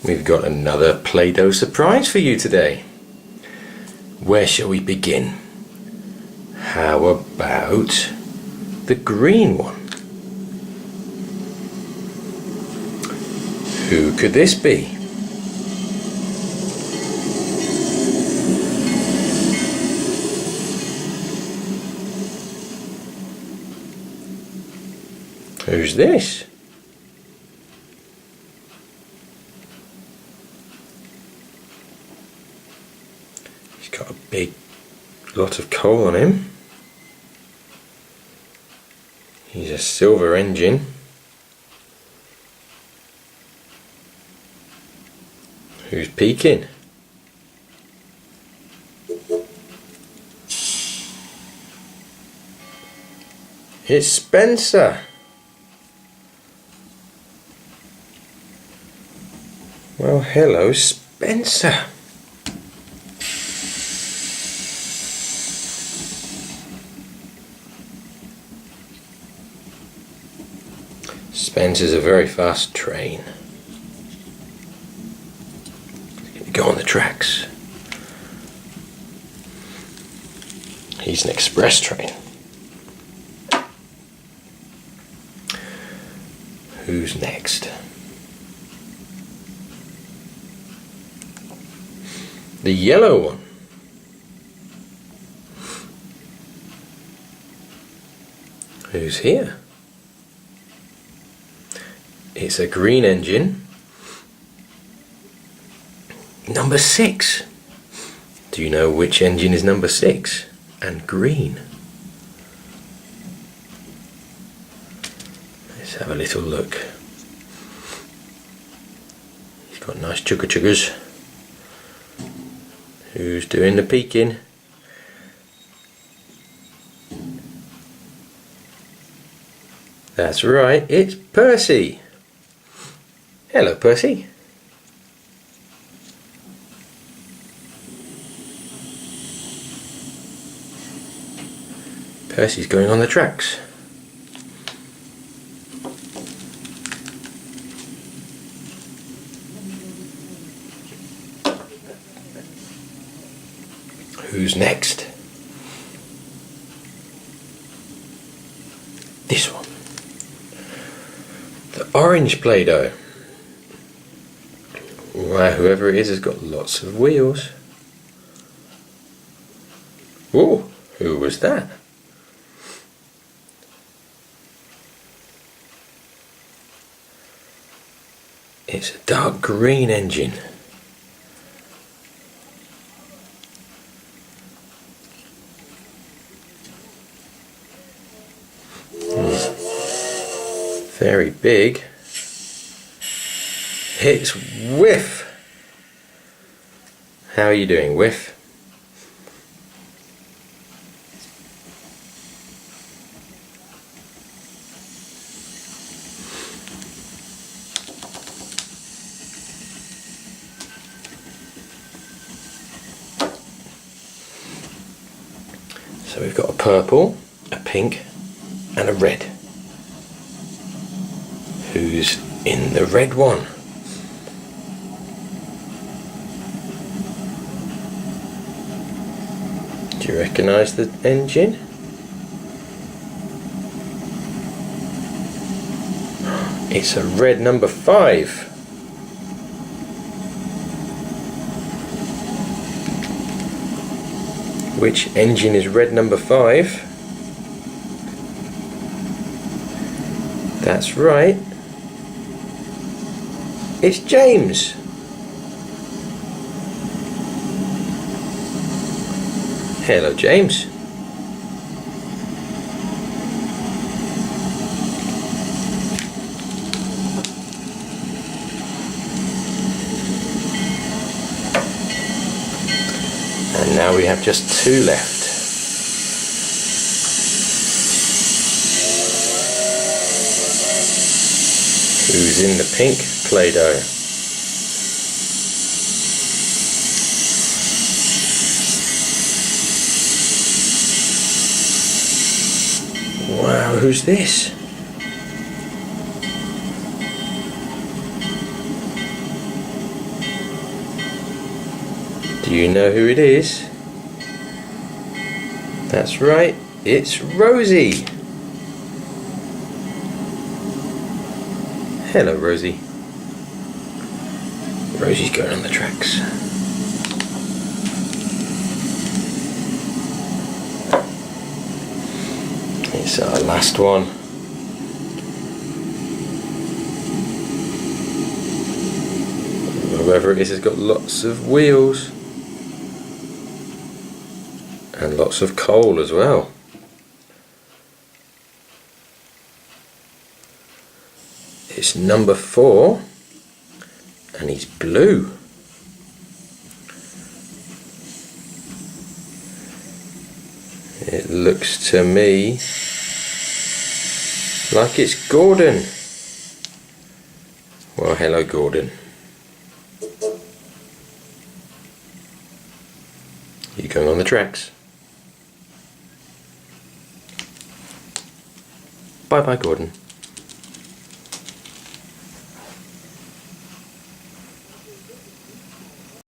We've got another Play-Doh surprise for you today. Where shall we begin? How about the green one? Who could this be? Who's this? He's got a big lot of coal on him. He's a silver engine. Who's peeking? It's Spencer. Well, hello, Spencer. Spencer's a very fast train. Go on the tracks. He's an express train. Who's next? The yellow one. Who's here? It's a green engine. Number 6. Do you know which engine is number 6 and green? Let's have a little look. He's got nice chugga-chuggers. Who's doing the peeking? That's right, it's Percy. Hello, Percy. Percy's going on the tracks. Who's next? This one. The orange Play-Doh. Wow, whoever it is has got lots of wheels. Oh, who was that? It's a dark green engine. Very big. It's Whiff. How are you doing, Whiff? So we've got a purple, a pink, and a red. Who's in the red one? Do you recognise the engine? It's a red number 5. Which engine is red number 5? That's right. It's James. Hello, James. And now we have just 2 left. Who's in the pink Play-Doh? Wow, who's this? Do you know who it is? That's right, it's Rosie. Hello, Rosie. Rosie's going on the tracks. It's our last one. Whoever it is has got lots of wheels and lots of coal as well. It's number 4 and he's blue. It looks to me like it's Gordon. Well, hello Gordon. You going on the tracks? Bye bye Gordon.